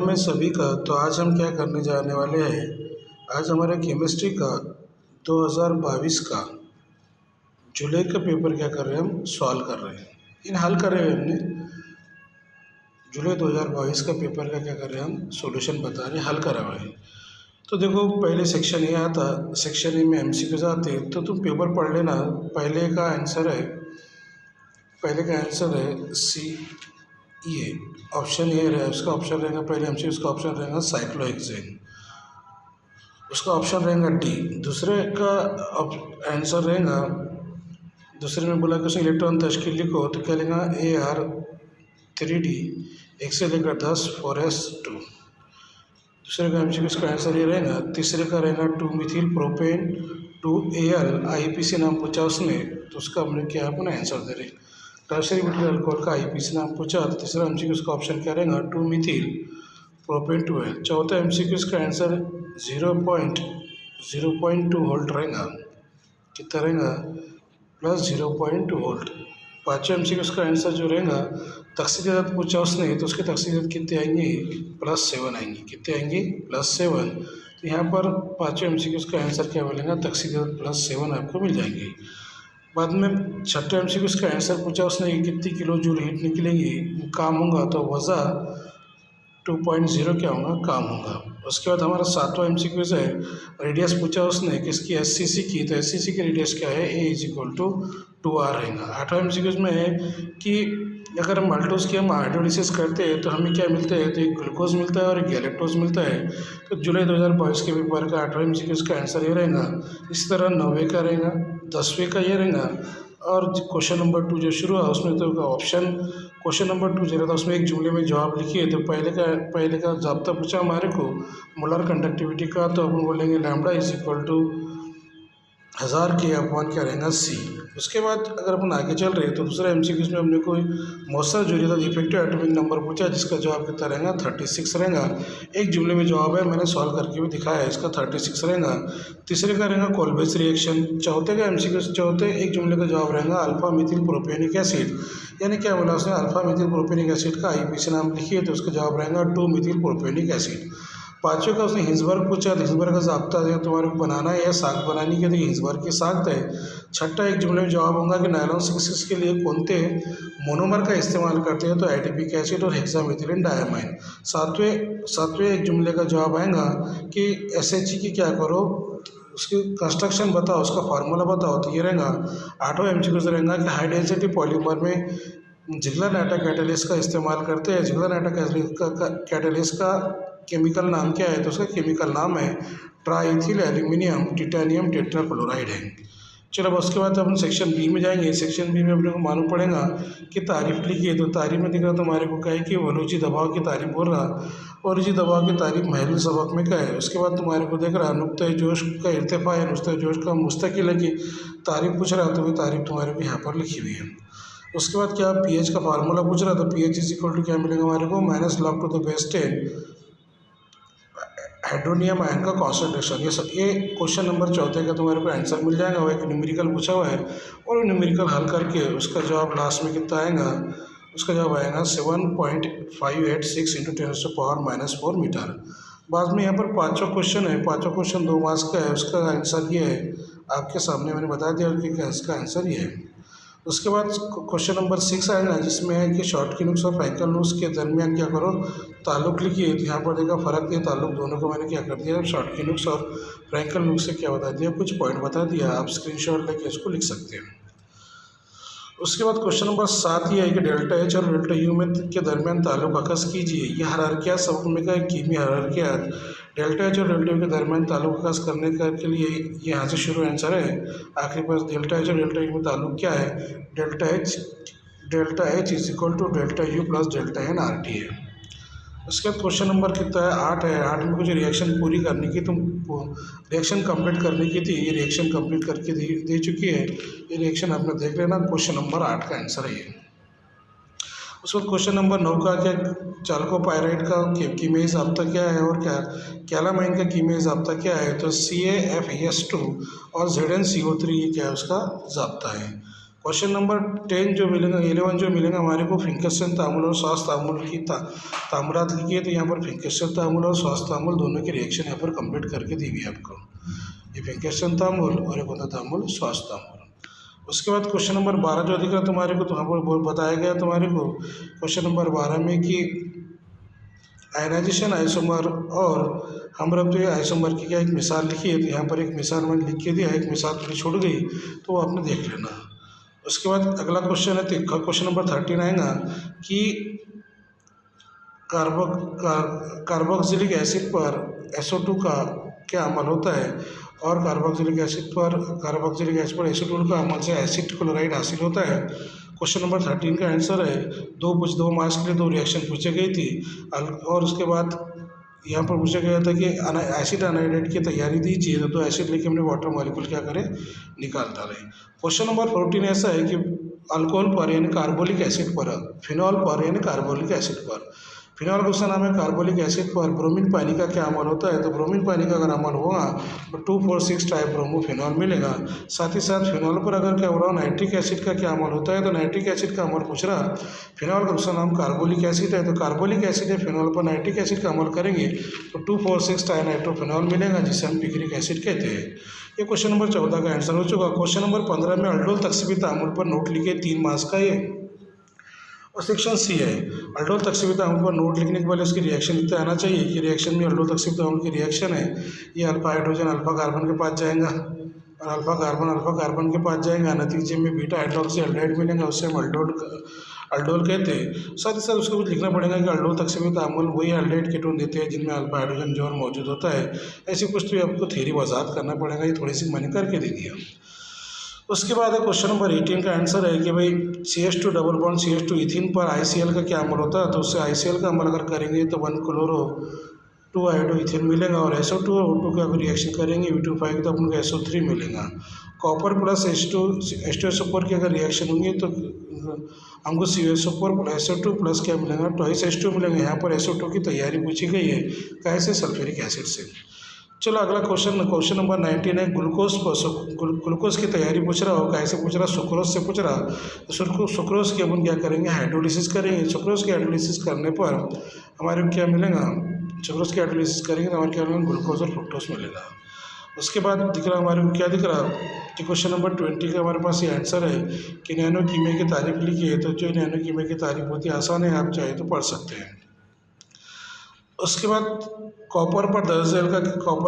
में सभी का। तो आज हम क्या करने जाने वाले हैं। आज हमारे केमिस्ट्री का 2022 का जुलाई का पेपर क्या कर रहे हैं, हम सॉल्व कर रहे हैं। इन हल कर रहे हैं हमने जुलाई 2022 का पेपर का क्या कर रहे हैं, हम सॉल्यूशन बता रहे हैं, हल करा हुआ है। तो देखो पहले सेक्शन ए आता, सेक्शन ए में एमसीक्यूज आते, तो तुम पेपर पढ़ लेना। पहले का आंसर है सी ये ऑप्शन ए है, उसका ऑप्शन रहेगा पहले एमसीक्यू, उसका ऑप्शन रहेगा साइक्लोहेक्सेन, उसका ऑप्शन रहेगा डी। दूसरे का आंसर रहेगा, दूसरे में बोला कि उसमें इलेक्ट्रॉन तश्कील लिखो, तो क्या लेगा AR3D 1 से लेकर 10 4s2। दूसरे का एमसीक्यू इसका आंसर ये रहेगा। तीसरे का रहेगा 2 मिथिल प्रोपेन 2Al IPC नाम पूछा उसने, तो उसका हमने क्या अपना आंसर दे रहे। टर्शरी ब्यूटाइल अल्कोहल का IPC नाम पूछा, तो तीसरा एमसीक्यू उसका ऑप्शन क्या रहेगा 2 मिथिल प्रोपेन 2Al। चौथा एमसीक्यू इसका आंसर 0.2 वोल्ट रहेगा, कितना रहेगा +0.2 वोल्ट। पाँचवें एमसीक्यू उसका आंसर जो रहेगा, तकसीदात पूछा उसने, तो उसके तकसीदात कितने आएंगे +7 आएंगे, कितने आएंगे +7। तो यहाँ पर पाँचवें एमसीक्यू उसका आंसर क्या बोलेगा, तकसीदात +7 आपको मिल जाएंगे। बाद में छठे एमसीक्यू उसका आंसर पूछा उसने, कितनी किलो जूल हीट निकलेगी काम होगा, तो वज़ा 2.0 क्या होगा, काम होगा। उसके बाद हमारा सातवां एमसीक्यूज है, रेडियस पूछा उसने किसकी, SCC की, तो SCC की रेडियस क्या है, A = 2R रहेगा। आठवां एमसीक्यूज में है कि अगर हम माल्टोज की हम हाइड्रोलिसिस करते हैं तो हमें क्या मिलता है, तो एक ग्लूकोज मिलता है और एक गैलेक्टोज मिलता है। तो जुलाई 2022 के पेपर का आठवां एमसीक्यूज का आंसर ये रहेगा। इस तरह 9वें का रहेगा, 10वें का ये रहेगा। और क्वेश्चन नंबर 2 जो शुरू है उसमें तो ऑप्शन क्वेश्चन नंबर 2 जो रहता है उसमें एक जुमले में जवाब लिखिए। तो पहले का जाब्ता पूछा हमारे को मोलर कंडक्टिविटी का, तो अपन बोलेंगे लैम्डा = 1000 K/, क्या रहेगा C। उसके बाद अगर अपन आगे चल रहे हैं तो दूसरा एमसीक्यूज में हमने कोई मौसर जो रहता इफेक्टिव एटॉमिक नंबर पूछा, जिसका जवाब कितना रहेगा 36 रहेगा। एक जुमले में जवाब है, मैंने सॉल्व करके भी दिखाया है, इसका 36 रहेगा। तीसरे का रहेगा कोलबेस रिएक्शन। चौथे का एमसीक्यू एक जुमले का जवाब रहेगा अल्फा मिथिल प्रोपेनिक एसिड, यानी क्या बोला उसने, अल्फा मिथिल प्रोपेनिक एसिड का IPC नाम लिखिए, तो उसका जवाब रहेगा 2 मिथिल प्रोपेनिक एसिड। पाँचवें का उसने हिंसबर्ग पूछा, तो हिंसबर्ग का जाब्ता है तुम्हारे को बनाना है या साग बनानी के, तो हिंसबर्ग की साग है। छठा एक जुमले में जवाब होगा कि नायलॉन 6 के लिए कौन से मोनोमर का इस्तेमाल करते हैं, तो एडिपिक एसिड और हेक्सामेथिलीन डायमाइन। सातवें एक जुमले का जवाब आएगा कि SHE की क्या करो, उसकी कंस्ट्रक्शन बताओ, उसका फार्मूला बताओ, तो ये रहेगा। आठवां एमसीक्यू रहेगा कि हाई डेंसिटी पॉलीमर में जिग्लर-नाटा कैटालिस्ट का इस्तेमाल करते हैं। जिग्लर-नाटा कैटालिस्ट का केमिकल नाम क्या है, तो उसका केमिकल नाम है ट्राइथिल एल्यूमिनियम टिटेनियम टेट्राक्लोराइड है। चलो अब उसके बाद अपन सेक्शन बी में जाएंगे। सेक्शन बी में अपने को मालूम पड़ेगा कि तारीफ लिखिए। तो तारीफ में दिख रहा तुम्हारे को क्या है कि वलूची दबाव की तारीफ बोल रहा, वलूची दबाव की तारीफ महलूल सबक में क्या है। उसके बाद तुम्हारे को देख रहा नुक्ता जोश का इर्तिफा है, नुक्ता जोश का मुस्तकिल है की तारीफ पूछ रहा, तो वो तारीफ तुम्हारे को यहाँ पर लिखी हुई है। उसके बाद क्या pH का फार्मूला पूछ रहा, तो pH = क्या मिलेगा हमारे को, -log⁴ हाइड्रोनियम आयन का कॉन्सेंट्रेशन। ये क्वेश्चन नंबर चौथे का तुम्हारे को आंसर मिल जाएगा। वो एक न्यूमेरिकल पूछा हुआ है और न्यूमेरिकल हल करके उसका जवाब लास्ट में कितना आएगा, उसका जवाब आएगा 7.586 × 10⁻⁴ मीटर। बाद में यहाँ पर पाँचवा क्वेश्चन है, पाँचवा क्वेश्चन 2 मार्क्स का है, उसका आंसर ये है आपके सामने मैंने बता दिया कि इसका आंसर ये है। उसके बाद क्वेश्चन नंबर 6 आएगा, जिसमें है कि शॉर्टकी-नुक्स और फ्रैंकल-नुक्स के दरमियान क्या करो, ताल्लुक लिखिए। तो यहाँ पर देखा फ़र्क है, ताल्लुक दोनों को मैंने क्या कर दिया, शॉर्टकी-नुक्स और फ्रैंकल-नुक्स से क्या बता दिया, कुछ पॉइंट बता दिया। आप स्क्रीनशॉट लेके इसको लिख सकते हैं। उसके बाद क्वेश्चन नंबर 7 ये है कि ΔH और ΔU में के दरमियान ताल्लुक अकस कीजिए। ये हायरार्किया सबक में का कीमी हायरार्किया। ΔH और ΔU के दरमियान ताल्लुक अकस करने के लिए ये यहाँ से शुरू आंसर है। आखिरी पास ΔH और ΔU में ताल्लुक क्या है, ΔH = ΔU + ΔNRT है। उसके बाद क्वेश्चन नंबर कितना है, 8 है। 8 में कुछ रिएक्शन पूरी करने की, तुम रिएक्शन कंप्लीट करने की थी, ये रिएक्शन कंप्लीट करके दे चुकी है। ये रिएक्शन आपने देख लेना, क्वेश्चन नंबर 8 का आंसर है ये। उसके बाद क्वेश्चन नंबर 9 का क्या, चाल्कोपाइराइड का कीमियाई जाब्ता क्या है और क्या कैलामाइन का कीमियाई जाब्ता क्या है, तो CaFeS2 और ZnCO3 ये क्या है उसका जाब्ता है। क्वेश्चन नंबर 10 जो मिलेगा 11 जो मिलेगा हमारे को फिंकेर्सन तामुल और श्वास तामुल की तामुरात लिखी है, तो यहाँ पर फिंकेर्सन तामुल और श्वास तामुल दोनों की रिएक्शन यहाँ पर कंप्लीट करके दी हुई है आपको। ये फिंकेर्सन तामुल और एक होता तामुल श्वास तामुल। उसके बाद क्वेश्चन नंबर 12 जो दिख रहा है तुम्हारे को, तो यहाँ पर बताया गया तुम्हारे को क्वेश्चन नंबर 12 में कि आयनाइजेशन आइसोमर और हमरप्ते आइसोमर की क्या एक मिसाल लिखी है, तो यहाँ पर एक मिसाल मैंने लिख के दिया, एक मिसाल थोड़ी छूट गई तो वो आपने देख लेना। उसके बाद अगला क्वेश्चन है, तो क्वेश्चन नंबर 13 आएगा कि कार्बोक्सिलिक एसिड पर SO2 का क्या अमल होता है, और कार्बोक्सिलिक एसिड पर एसीटोन का अमल से एसिड क्लोराइड हासिल होता है। क्वेश्चन नंबर 13 का आंसर है 2 मार्क्स के लिए 2 रिएक्शन पूछे गई थी, और उसके बाद यहाँ पर पूछा गया था कि एसिड अनाइड्राइड की तैयारी दीजिए, तो एसिड लेके हमने वाटर मॉलिक्यूल क्या करें निकालता रहे। क्वेश्चन नंबर 14 ऐसा है कि अल्कोहल पर यानी कार्बोलिक एसिड पर, फिनॉल पर यानी कार्बोलिक एसिड पर, फिनॉल का दूसरा नाम है कार्बोलिक एसिड पर ब्रोमीन पानी का क्या अमल होता है, तो ब्रोमीन पानी का अगर अमल होगा तो 2,4,6 टाइप ब्रोमोफिनॉल मिलेगा। साथ ही साथ फिनॉल पर अगर क्या हो रहा है नाइट्रिक एसिड का क्या अमल होता है, तो नाइट्रिक एसिड का अमल पूछ रहा। फिनॉल का दूसरा नाम कार्बोलिक एसिड है, तो कार्बोलिक एसिड है फिनॉल पर नाइट्रिक एसिड का अमल करेंगे तो 2,4,6 टाइनाइट्रोफिनॉल मिलेगा, जिसे हम पिक्रिक एसिड कहते हैं। ये क्वेश्चन नंबर 14 का आंसर हो चुका। क्वेश्चन नंबर 15 में अल्डोल तकसीबी तामुल पर नोट लिखे 3 मार्क्स का ये, और सेक्शन सी है अल्डोल तकसीबी तामुल पर नोट लिखने के पहले उसकी रिएक्शन लिखते आना चाहिए कि रिएक्शन में अल्डोल तकसीबी तामुल की रिएक्शन है, ये अल्फा हाइड्रोजन अल्फा कार्बन के पास जाएगा और अल्फा कार्बन के पास जाएगा, नतीजे में बीटा हाइड्रोक्सी एल्डिहाइड मिलेगा, उससे हम अल्डोल कहते हैं। साथ ही साथ उसको कुछ लिखना पड़ेगा कि अल्डोल तकसीबी तामुल वही एल्डिहाइड कीटोन देते हैं जिनमें अल्फा हाइड्रोजन जोन मौजूद होता है। ऐसी कुछ तो आपको थ्योरी वजाहत करना पड़ेगा, ये थोड़ी सी मैंने करके दे दिया। उसके बाद है क्वेश्चन नंबर 18 का आंसर है कि भाई CH2 डबल बॉन्ड CH2 इथिन पर ICl का क्या अमल होता है, तो उससे ICl का अमल अगर करेंगे तो 1 क्लोरो 2 आयोडो इथिन मिलेगा, और SO2 और O2 का अगर रिएक्शन करेंगे V2 तो अपन को SO3 मिलेगा। कॉपर प्लस H2SO4 की अगर रिएक्शन होंगी तो हमको CuSO4 प्लस SO2 प्लस क्या मिलेगा, ट्वाइस H2 मिलेंगे। यहाँ पर SO2 की तैयारी पूछी गई है कैसे, सल्फ्यूरिक एसिड से। चलो अगला क्वेश्चन नंबर 19 है ग्लूकोज की तैयारी पूछ रहा हो, कैसे पूछ रहा, सुक्रोज से पूछ रहा। तो सुक्रोज की अपन क्या करेंगे, हाइड्रोलिसिस करेंगे। सुक्रोज की हाइड्रोलिसिस करने पर हमारे को क्या मिलेगा, सुक्रोज की हाइड्रोलिसिस करेंगे तो हमारे क्या मिलेगा, ग्लूकोज और फ्रुक्टोज मिलेगा। उसके बाद दिख रहा हमारे को क्या दिख रहा कि क्वेश्चन नंबर 20 का हमारे पास ये आंसर है कि नैनो कीमिया की तारीफ लिखी है, तो जो नैनो कीमिया की तारीफ होती है आसान है, आप चाहे तो पढ़ सकते हैं। उसके बाद कॉपर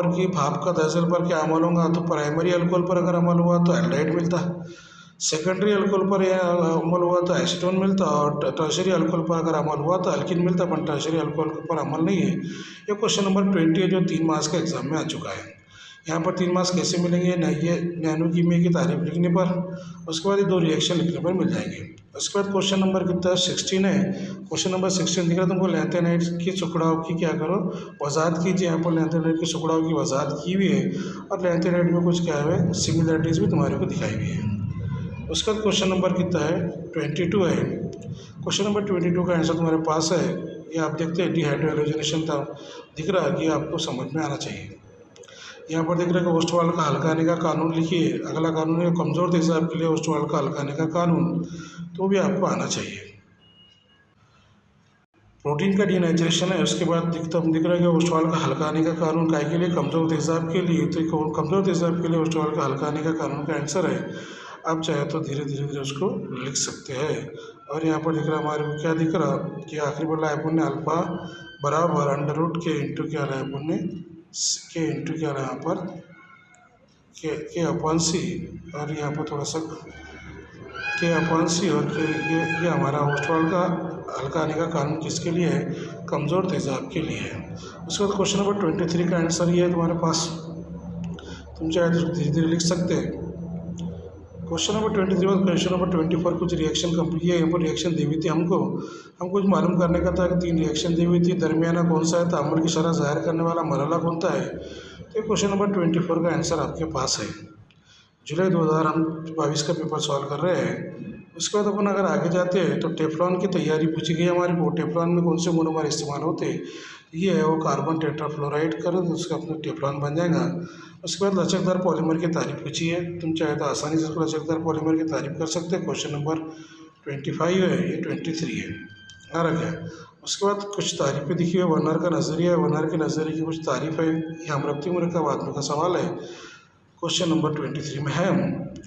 की भाप का दर्जल पर क्या अमल होगा, तो प्राइमरी अल्कोहल पर अगर अमल हुआ तो एल्डिहाइड मिलता, सेकेंडरी अल्कोहल पर यह अमल हुआ तो एसीटोन मिलता, और टर्शरी अल्कोहल पर अगर अमल हुआ तो अल्किन मिलता, पर टर्शरी अल्कोहल पर अमल नहीं है। ये क्वेश्चन नंबर 20 है जो 3 मार्क्स का एग्जाम में आ चुका है। यहाँ पर 3 मार्क्स कैसे मिलेंगे, ये नैनो कीमिया की तारीफ लिखने पर, उसके बाद ये 2 रिएक्शन लिखने पर मिल जाएंगे। उसके बाद क्वेश्चन नंबर कितना 16 है। क्वेश्चन नंबर 16 दिख रहा है तुमको, लैंथेनाइड की सुखड़ाव की क्या करो वजाहत कीजिए। यहाँ पर लैंथेनाइड की सुखड़ाव की वजाहत की हुई है, और लैंथेनाइड में कुछ क्या है सिमिलरिटीज़ भी तुम्हारे को दिखाई हुई है। उसके बाद क्वेश्चन नंबर कितना है 22 है। क्वेश्चन नंबर 22 का आंसर तुम्हारे पास है, ये आप देखते हैं डिहाइड्रोजनेशन था दिख रहा है कि आपको समझ में आना चाहिए। यहाँ पर देख रहे हैं कि ओस्टवाल का हल्का आने का कानून लिखिए। अगला कानून है कमज़ोर तेजाब के लिए ओस्टवाल का हल्का आने का कानून, तो भी आपको आना चाहिए। प्रोटीन का डीनेचुरेशन है, उसके बाद दिख रहा है कि ओस्टवाल का हल्का आने का कानून काय के लिए, कमज़ोर तेजाब के लिए। तो कमज़ोर तेजाब के लिए ओस्टवाल का हल्का आने का कानून का आंसर है। आप चाहे तो धीरे धीरे उसको लिख सकते हैं। और यहाँ पर दिख रहा हमारे को क्या दिख रहा कि आखिरी बोला है अपन ने अल्फा बराबर अंडर रूट के इंटू क्या रहा है अपन ने के इंटू क्या रहा है यहाँ पर के अपॉन सी, और यहाँ पर थोड़ा सा के अपॉन सी, और ये हमारा ओस्टवाल का हल्का आने का कानून किसके लिए है, कमज़ोर तेजाब के लिए है। उसके बाद क्वेश्चन नंबर 23 का आंसर ये है तुम्हारे पास, तुम चाहे तो धीरे धीरे लिख सकते हैं। क्वेश्चन नंबर 23 और क्वेश्चन नंबर 24 कुछ रिएक्शन कंप्लीट है, यहाँ पर रिएक्शन दी हुई थी हमको कुछ मालूम करने का था कि 3 रिएक्शन दी हुई थी, दरमियाना कौन सा है, तामुल की शरह जाहिर करने वाला मरहला कौन सा है। तो क्वेश्चन नंबर 24 का आंसर आपके पास है। जुलाई 2022 का पेपर सॉल्व कर रहे हैं। उसके बाद अपन अगर आगे जाते हैं तो टेफ्लॉन की तैयारी पूछी गई हमारे को, टेफ्लॉन में कौन से मोनोमर इस्तेमाल होते हैं, ये है वो कार्बन टेट्राफ्लोराइड करो तो उसका अपना टेफ्लॉन बन जाएगा। उसके बाद लचकदार पॉलीमर की तारीफ पूछी है, तुम चाहे तो आसानी से उसको लचकदार पॉलीमर की तारीफ कर सकते हो। क्वेश्चन नंबर 25 है, ये 23 है। आ रहा क्या? उसके बाद कुछ तारीफें दिखी है, वर्नर का नज़रिया है, वर्नर के नज़रिए की कुछ तारीफ है। ये अमृति मुरक्कब आत्मा का सवाल है, क्वेश्चन नंबर 23 में है।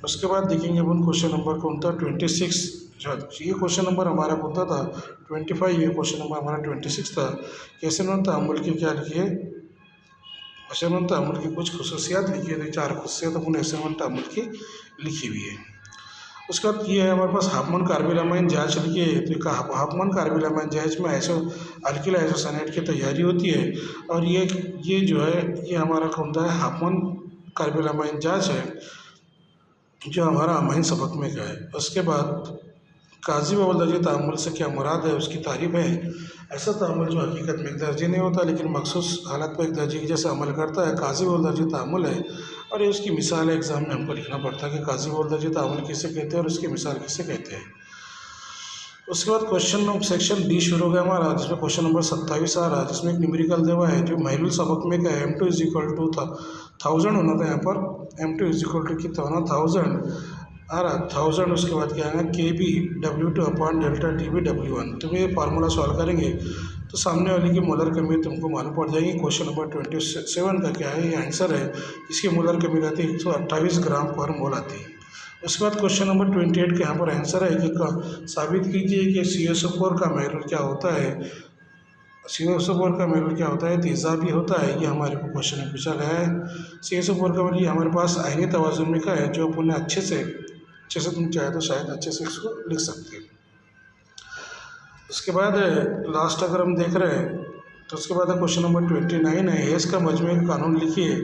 उसके बाद देखेंगे अपन क्वेश्चन नंबर कौन था, 26। ये क्वेश्चन नंबर हमारा कौन सा था, 25। ये क्वेश्चन नंबर हमारा 26 था। कैसे नोन तअम्मुल की क्या लिखी है, ऐसे नोन तअम्मुल की कुछ खसूसियात लिखी है, 4 खसूसियात अपन ऐसे नोन तअम्मुल की लिखी हुई है। उसके बाद ये है हमारे पास हाफमैन कार्बिलामाइन जांच लिखी है। तो हाफमैन कार्बिलामाइन जांच में अल्किल आइसोसाइनेट की तैयारी होती है, और ये जो है ये हमारा कौन सा है, हाफमैन कार्बिलामाइन जांच है, जो हमारा अमाइन सबक में का है। उसके बाद काजी व दर्जे तामुल से क्या मुराद है, उसकी तारीफ है। ऐसा तामुल जो हकीकत में एक दर्जे नहीं होता लेकिन मखसूस हालत पर एक दर्जे की जैसे अमल करता है, काजी व दर्जे तामुल है। और ये उसकी मिसाल है, एग्जाम में हमको लिखना पड़ता है कि काजी व दर्जे तामुल किसे कहते हैं और उसकी मिसाल किसे कहते हैं। उसके बाद क्वेश्चन सेक्शन डी शुरू हो गया हमारा, जिसमें क्वेश्चन नंबर 27 आ रहा है, जिसमें एक न्यूमेरिकल देवा है जो महलुल सबक में का M2 इज इक्वल टू 1000 होना था। यहाँ पर M2 इज इक्वल टू कितना होना, 1000 आ रहा, 1000। उसके बाद क्या है, KB W2 upon delta TB W1। तुम ये फार्मूला सॉल्व करेंगे तो सामने वाले की मोलर कमी तुमको मालूम पड़ जाएगी। क्वेश्चन नंबर 27 का क्या है, ये आंसर है, इसकी मोलर कमी रहती है 128 ग्राम पर मोल आती है। उसके बाद क्वेश्चन नंबर 28 के यहाँ पर आंसर है कि साबित कीजिए कि CSO4 का महलुल क्या होता है। CSO4 का महलुल क्या होता है, तेजाबी होता है। ये हमारे को क्वेश्चन में पूछा गया है। CSO4 का मतलब हमारे पास आयनी तवाजुन में का है, जो अपन अच्छे से तुम चाहे तो शायद अच्छे से इसको लिख सकते हैं। उसके बाद लास्ट अगर हम देख रहे हैं तो उसके बाद क्वेश्चन नंबर 29 है, हेस का मजमूई का कानून लिखिए।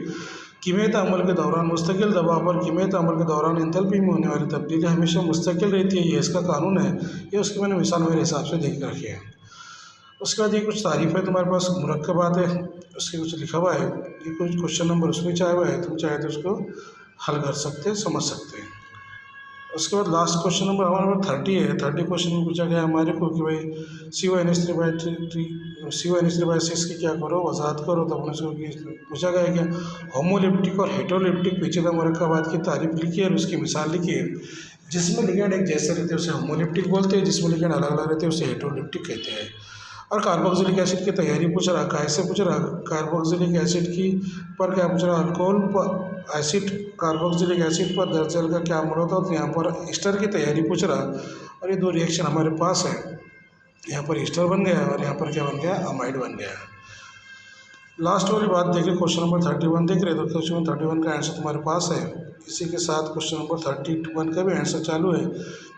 कीमियाई तामुल के दौरान मुस्तकिल दबाव पर कीमियाई तामुल के दौरान एंथैल्पी में होने वाली तब्दीली हमेशा मुस्तकिल रहती है, ये इसका कानून है। ये उसकी मैंने मिसाल मेरे हिसाब से देख रखी है। उसके बाद ये कुछ तारीफ है तुम्हारे पास मुरक्कबात है, उसके कुछ लिखा हुआ है, ये कुछ क्वेश्चन नंबर उसमें चाहे हुआ है, तुम चाहे तो उसको हल कर सकते हैं, समझ सकते हैं। उसके बाद लास्ट क्वेश्चन नंबर हमारे पास 30 है। 30 क्वेश्चन में पूछा गया हमारे को कि भाई CO NH3/6 की क्या करो, वजाहत करो। तब उन्हें उसको पूछा गया क्या, होमोलिप्टिक और हेटरोलिप्टिक पेचीदा मुरक्कबात की तारीफ लिखी है और उसकी मिसाल लिखी है। जिसमें लिगेंड एक जैसे रहते हैं उसे होमोलिप्टिक बोलते हैं, जिसमें लिगेंड अलग अलग रहते हैं उसे हेटरोलिप्टिक कहते हैं। और कार्बोक्सिलिक एसिड की तैयारी पूछ रहा, कैसे पूछ रहा, कार्बोक्सिलिक एसिड की पर क्या पूछ रहा, अल्कोहल पर एसिड, कार्बोक्सिलिक एसिड पर दरअसल का क्या अमल होता है। तो यहाँ पर ईस्टर की तैयारी पूछ रहा, और ये 2 रिएक्शन हमारे पास है, यहाँ पर ईस्टर बन गया और यहाँ पर क्या बन गया, अमाइड बन गया। लास्ट वाली बात देखिए, क्वेश्चन नंबर 31 देख रहे हो, तो क्वेश्चन नंबर 31 का आंसर तुम्हारे पास है। इसी के साथ क्वेश्चन नंबर 31 का भी आंसर चालू है,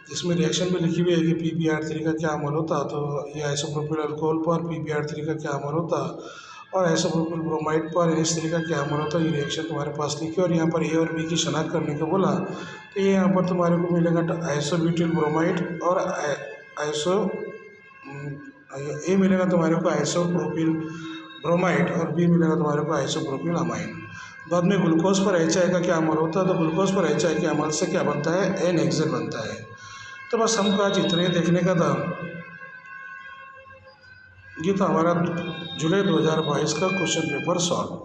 जिसमें रिएक्शन भी लिखी हुई है कि PbR3 का क्या अमल होता। तो ये आइसोप्रोपिल अल्कोहल पर PbR3 का क्या अमल होता, और आइसोप्रोपिल ब्रोमाइड पर NH3 का क्या अमल होता। ये रिएक्शन तुम्हारे पास लिखी, और यहाँ पर A और B की शनाख्त करने को बोला। तो ये यहाँ पर तुम्हारे को मिलेगा आइसोब्यूटिल ब्रोमाइड और A मिलेगा तुम्हारे को आइसोप्रोपिल ब्रोमाइड, और B मिलेगा तुम्हारे को आइसोप्रोपिल अमाइन। बाद में ग्लूकोज पर HI का क्या अमल होता है, तो ग्लूकोज पर HI के अमल से क्या बनता है, N-हेक्सेन बनता है। तो बस हमको आज इतने देखने का था। ये था हमारा जुलाई 2022 का क्वेश्चन पेपर सॉल्व।